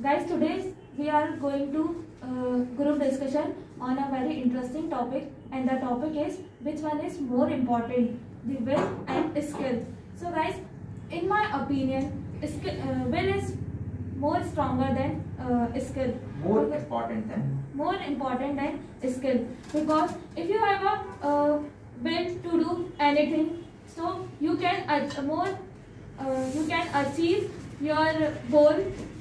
Guys, today we are going to group discussion on a very interesting topic, and the topic is which one is more important, the will and skill. So guys, in my opinion, will is more stronger than skill. More important than Skill, because if you have a will to do anything, so you can you can achieve your goal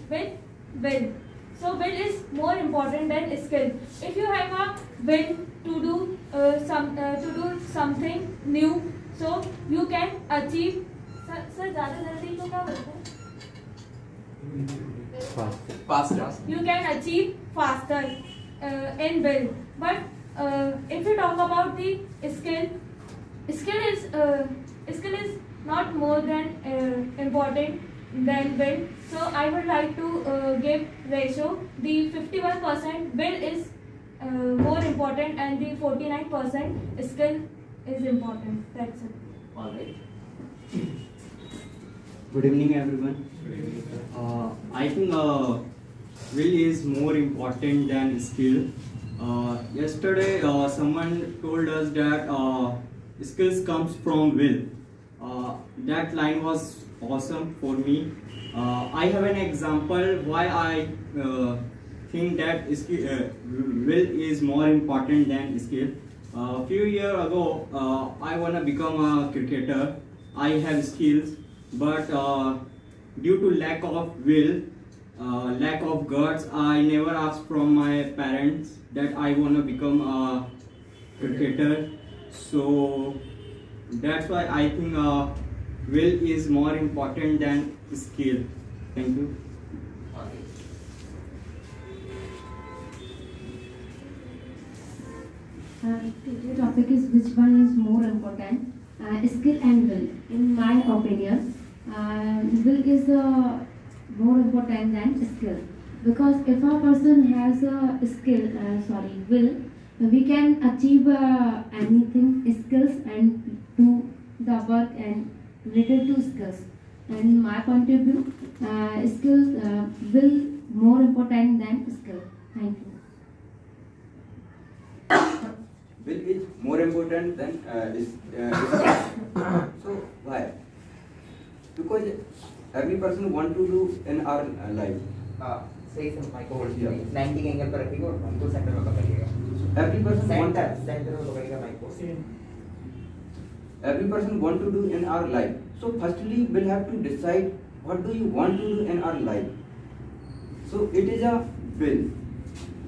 with will. So will is more important than skill. If you have a will to do something new, so you can achieve. Sir ज़्यादा जल्दी को क्या बोलते हैं? faster. You can achieve faster in will. But if you talk about the skill, skill is not more than important than will. So I would like to give ratio. The 51% will is more important, and the 49% skill is important. That's it. All right. Good evening, everyone. I think will is more important than skill. Yesterday, someone told us that skills comes from will. That line was awesome for me. I have an example why I think that will is more important than skill. A few years ago, I want to become a cricketer. I have skills, but due to lack of will, lack of guts, I never asked from my parents that I want to become a cricketer. So that's why I think will is more important than skill. Thank you. All right. The topic is which one is more important, skill and will. In my opinion, will is more important than skill, because if a person has a will, we can achieve anything, skills, and do the work and related to skills. And in my point of view, will more important than skill. Thank you. Will is more important than so why? Because every person want to do in our life. सही से mic को hold Yeah. कीजिए 90 के angle पर रखिएगा और हमको centre में पकड़िएगा. Every person want सेंटर में पकड़िएगा माइक को. every person want to do in our life. So firstly, we'll have to decide what do you want to do in our life. So it is a will.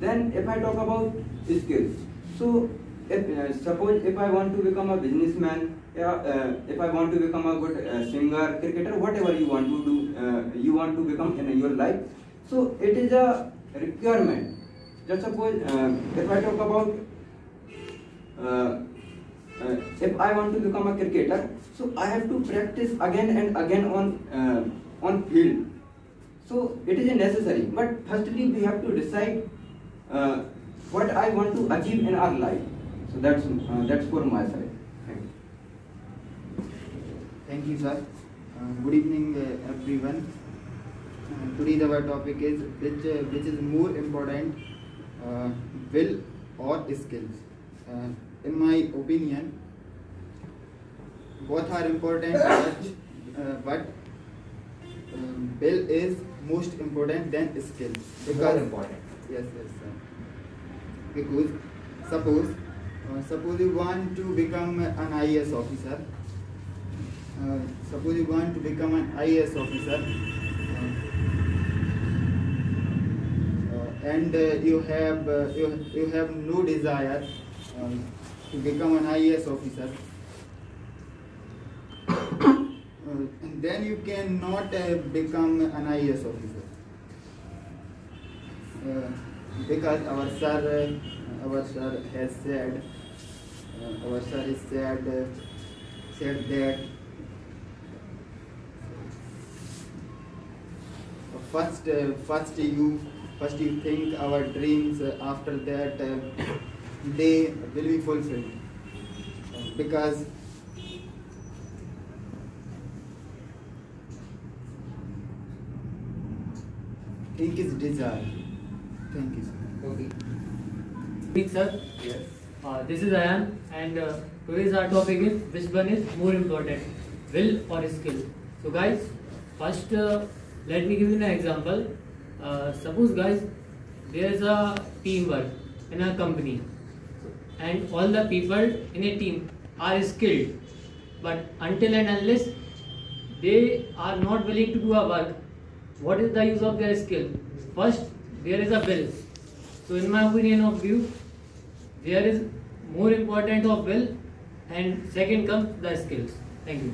Then if I talk about skills, so if suppose if I want to become a businessman, if I want to become a good singer, cricketer, whatever you want to do, you want to become in your life. So it is a requirement. Just suppose if I talk about if I want to become a cricketer, so I have to practice again and again on field. So it is necessary. But firstly, we have to decide what I want to achieve in our life. So that's for my side. Thank you. Thank you, sir. Good evening, everyone. Today our topic is which is more important, will or skills. In my opinion, both are important, but will is most important than skills. More important. Yes, sir. Because suppose you want to become an IAS officer. Suppose you want to become an IAS officer, and you have no desire to become an IAS officer. Then you cannot become an IAS officer, because our sir has said that first you think our dreams, after that they will be fulfilled, because ink is desire. Thank you, sir. Okay. Good sir. Yes. This is Ayan, and today's our topic is which one is more important, will or skill. So guys, first let me give you an example. Suppose guys, there is a teamwork in a company, and all the people in a team are skilled, but until and unless they are not willing to do a work, what is the use of their skill? First, there is a will. So in my opinion of view, there is more important of will, and second comes the skills. Thank you.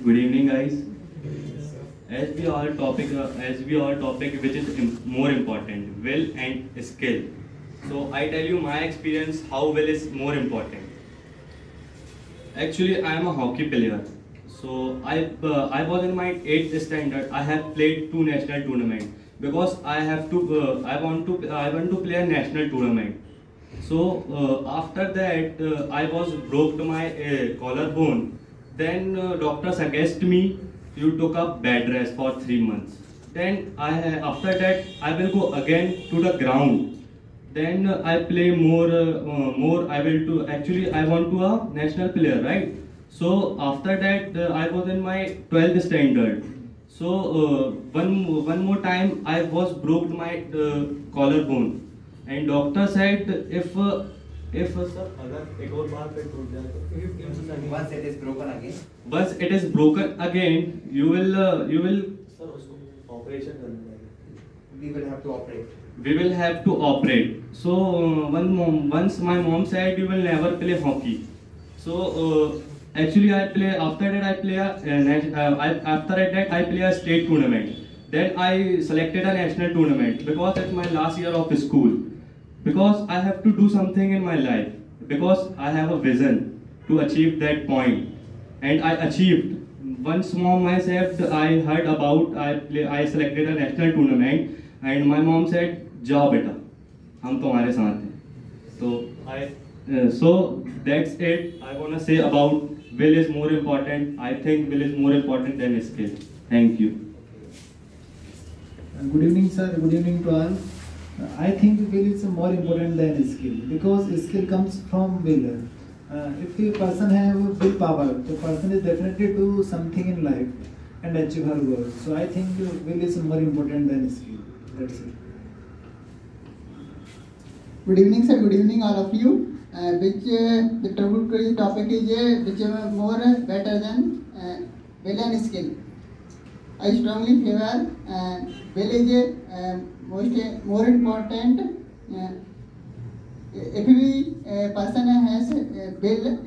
Good evening, guys. As we all topic which is more important, will and skill. So I tell you my experience how will is more important. Actually, I am a hockey player. So I was in my 8th standard. I have played 2 national tournaments because I want to play a national tournament. So after that I was broke my collarbone. Then doctor suggested me you took a bed rest for 3 months. Then after that I will go again to the ground. Then I play more. I want to a national player, right? So after that I was in my 12th standard. So one more time I was broke my collarbone, and doctor said if Once it is broken again. once it is broken again, you will We will have to operate. we will have to operate. So once my mom said you will never play hockey. So actually I play after that I play a state tournament. Then I selected a national tournament because it's my last year of school. Because I have to do something in my life. Because I have a vision to achieve that point, and I achieved. Once mom myself I heard about I selected a national tournament, and my mom said जाओ बेटा हम तुम्हारे साथ हैं. So that's it. I wanna say about will is more important. I think will is more important than skill. Thank you. Good evening, sir. Good evening to all. I think will is more important than skill because skill comes from will. If a person have willpower, the person is definitely do something in life and achieve her goal. So I think will is more important than skill. That's it. Good evening, sir. Good evening, all of you. The topic is which is more better than will and skill. I strongly favor will is more important. If we person has will,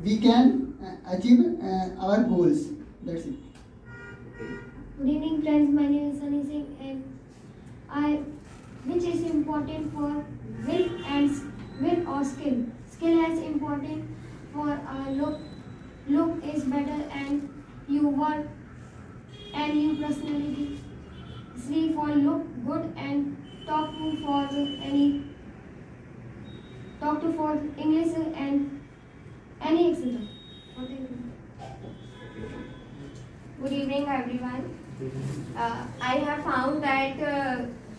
we can achieve our goals. That's it. Good evening, friends. My name is Sunny Singh, and which is important for will or skill. Skill is important for look. Look is better, and you work and your personality. Sleep for look good and talk to for English and any etc. Good evening, everyone. I have found that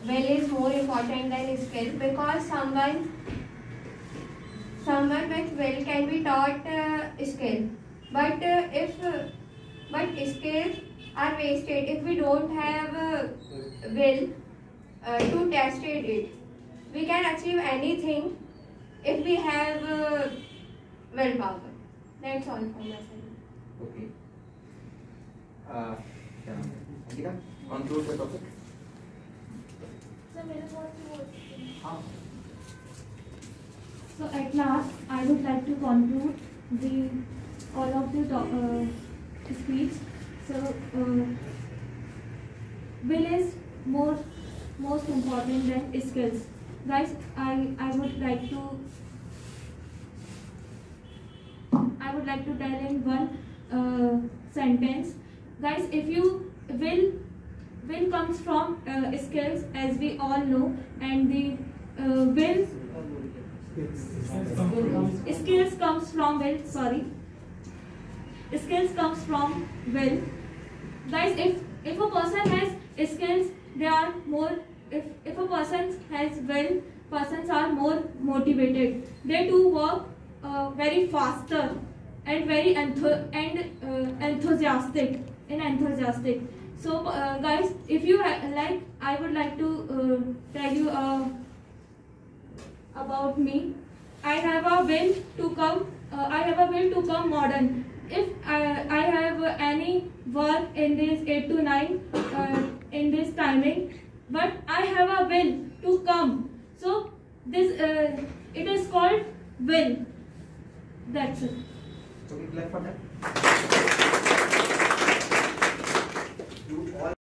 will is more important than skill because someone with will can be taught skill, but skills are wasted if we don't have will to test it. We can achieve anything if we have willpower. That's all from my side. Okay. Ankita, conclude the topic. So at last, I would like to conclude all of the speech. So will is most important than skills. Guys, I would like to tell in one sentence. Guys, if you will comes from skills, as we all know, and the Skills comes from will. Sorry. Skills comes from will. Guys, if a person has skills, they are more. If a person has will, persons are more motivated. They do work very faster and very enthusiastic. So guys, if you like, I would like to tell you about me. I have a will to come modern. If I have any work in this 8 to 9 in this timing, but I have a will to come. So this it is called will. That's it. So we clap for that. You all